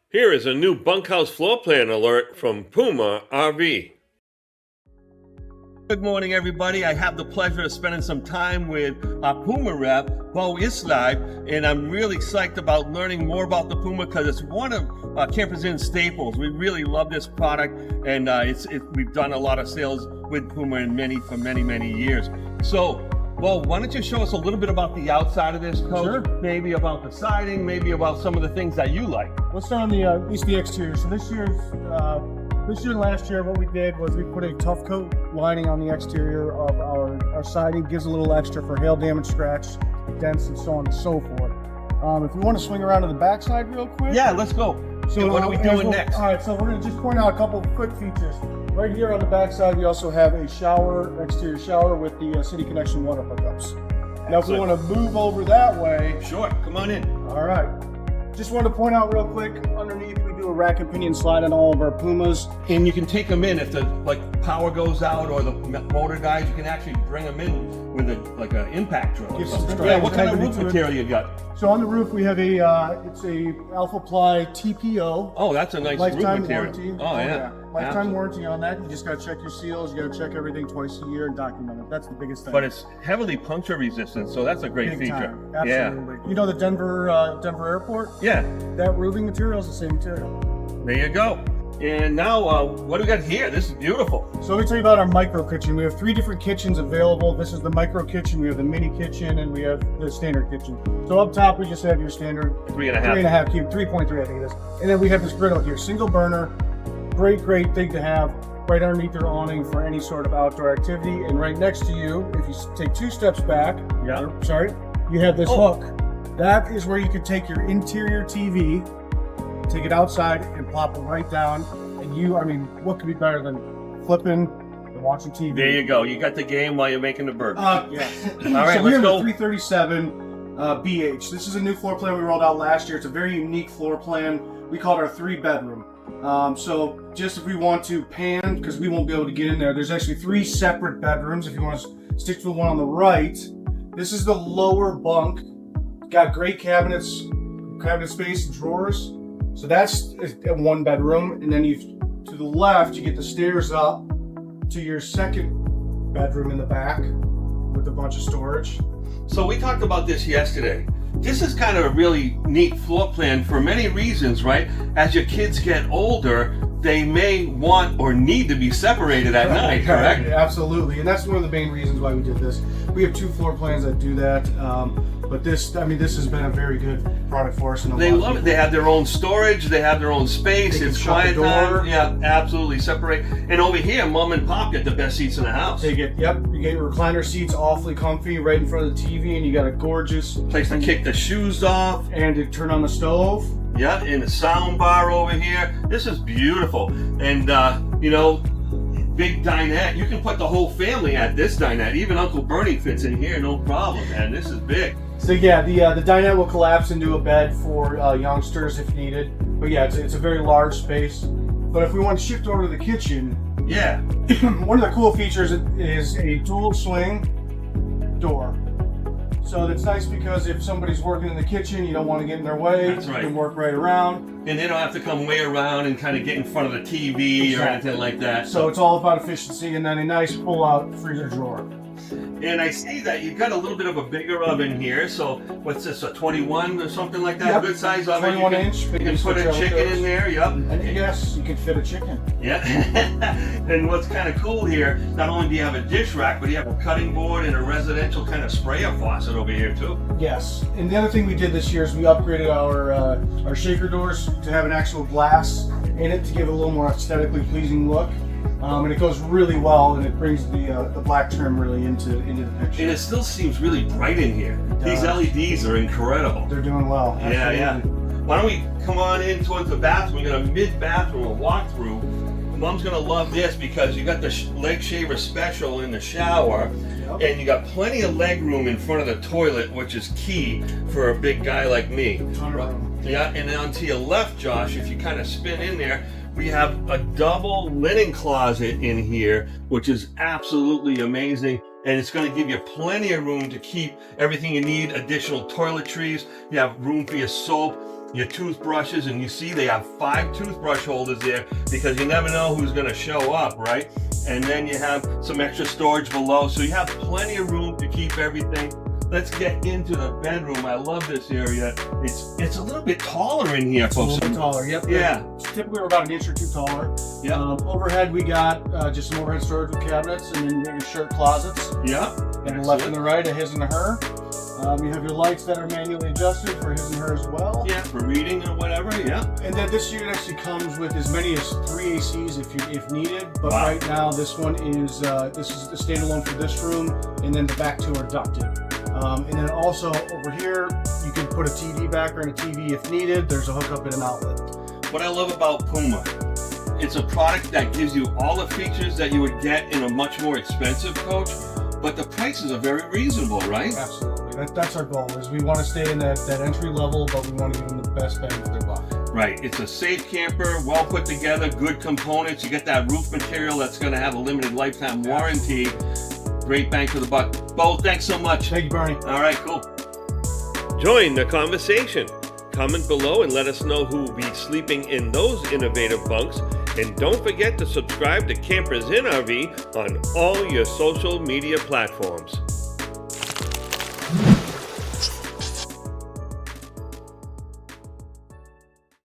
Here is a new bunkhouse floor plan alert from Puma RV. Good morning, everybody. I have the pleasure of spending some time with our Puma rep, Bo Islide, and I'm really psyched about learning more about the Puma because it's one of Campers Inn staples. We really love this product, and we've done a lot of sales with Puma for many years. So, Bo, why don't you show us a little bit about the outside of this coach? Sure. Maybe about the siding, maybe about some of the things that you like. Let's start on at least the exterior. So this year and last year, what we did was we put a tough coat lining on the exterior of our siding. Gives a little extra for hail damage, scratch, dents, and so on and so forth. If we want to swing around to the backside real quick. Yeah, let's go. So what are we doing next? All right, so we're going to just point out a couple of quick features. Right here on the backside, we also have a exterior shower with the City Connection water hookups. Now, if we want to move over that way. Sure, come on in. All right. Just wanted to point out real quick, underneath we do a rack and pinion slide on all of our Pumas. And you can take them in if the power goes out or the motor dies, you can actually bring them in with an impact drill. Yeah, what kind of roof material you got? So on the roof we have it's a Alpha Ply TPO. Oh, that's a nice lifetime roof material. Warranty. Oh yeah. Lifetime warranty on that. You just got to check your seals. You got to check everything twice a year and document it. That's the biggest thing. But it's heavily puncture resistant, so that's a great Big feature. time. Absolutely. Yeah. You know the Denver Airport? Yeah. That roofing material is the same material. There you go. And now, what do we got here? This is beautiful. So let me tell you about our micro kitchen. We have 3 different kitchens available. This is the micro kitchen, we have the mini kitchen, and we have the standard kitchen. So up top, we just have your standard 3.5 cube, 3.3 I think it is. And then we have this griddle here, single burner, great thing to have right underneath your awning for any sort of outdoor activity. And right next to you, if you take 2 steps back, you have this hook. That is where you could take your interior TV, take it outside and plop it right down. And what could be better than flipping and watching TV? There you go. You got the game while you're making the burger. Yes. All right, so let's go. We have a 337 BH. This is a new floor plan we rolled out last year. It's a very unique floor plan. We call it our 3-bedroom. So just if we want to pan, because we won't be able to get in there, there's actually 3 separate bedrooms. If you want to stick to the one on the right, this is the lower bunk. Got great cabinet space, drawers. So that's a 1 bedroom, and then to the left you get the stairs up to your 2nd bedroom in the back with a bunch of storage. So we talked about this yesterday. This is kind of a really neat floor plan for many reasons, right? As your kids get older, they may want or need to be separated at night, correct? Absolutely, and that's one of the main reasons why we did this. We have 2 floor plans that do that, but this has been a very good product for us. They love it. They have their own storage. They have their own space. It's quiet time. Yeah, absolutely. Separate. And over here, Mom and Pop get the best seats in the house. You get your recliner seats, awfully comfy, right in front of the TV, and you got a gorgeous place to kick the shoes off and to turn on the stove. Yeah, and the sound bar over here. This is beautiful. And, big dinette. You can put the whole family at this dinette. Even Uncle Bernie fits in here, no problem, man. This is big. So yeah, the dinette will collapse into a bed for youngsters if needed. But yeah, it's a very large space. But if we want to shift over to the kitchen, yeah, one of the cool features is a dual swing door. So that's nice because if somebody's working in the kitchen, you don't want to get in their way. That's right. You can work right around. And they don't have to come way around and kind of get in front of the TV or anything like that. So it's all about efficiency, and then a nice pull-out freezer drawer. And I see that you've got a little bit of a bigger oven here. So what's this, a 21 or something like that? Yep. Good size oven. 21 inch. You can put a chicken in there. Yep. And yes, you can fit a chicken. Yeah. And what's kind of cool here, not only do you have a dish rack, but you have a cutting board and a residential kind of sprayer faucet over here too. Yes. And the other thing we did this year is we upgraded our shaker doors to have an actual glass in it to give it a little more aesthetically pleasing look. And it goes really well, and it brings the black trim really into the picture. And it still seems really bright in here. These LEDs are incredible. They're doing well. Yeah, yeah. Why don't we come on in towards the bathroom? We got a mid-bathroom walk-through. Mom's gonna love this because you got the leg shaver special in the shower, and you got plenty of leg room in front of the toilet, which is key for a big guy like me. Yeah, and then to your left, Josh, if you kind of spin in there, we have a double linen closet in here, which is absolutely amazing. And it's going to give you plenty of room to keep everything you need, additional toiletries. You have room for your soap. your toothbrushes, and you see they have 5 toothbrush holders there because you never know who's going to show up, right? And then you have some extra storage below, so you have plenty of room to keep everything. Let's get into the bedroom. I love this area. It's a little bit taller in here, folks. A little bit taller, yep. Yeah. Typically we're about an inch or two taller. Yeah. Overhead we got just some overhead storage with cabinets, and then your shirt closets. Yeah. And the left and the right, a his and a her. You have your lights that are manually adjusted for his and her as well. Yeah, for reading or whatever, yeah. And then this unit actually comes with as many as 3 ACs if needed. But Wow. right now this one is this is the standalone for this room, and then the back 2 are ducted. And then also over here, you can put a TV backer and a TV if needed. There's a hookup and an outlet. What I love about Puma, it's a product that gives you all the features that you would get in a much more expensive coach, but the prices are very reasonable, right? Absolutely. That's our goal, is we want to stay in that entry level, but we want to give them the best bang for their buck. Right. It's a safe camper, well put together, good components. You get that roof material that's going to have a limited lifetime warranty. Great bang for the buck. Bo, thanks so much. Thank you, Barney. All right, cool. Join the conversation. Comment below and let us know who will be sleeping in those innovative bunks. And don't forget to subscribe to Campers in RV on all your social media platforms.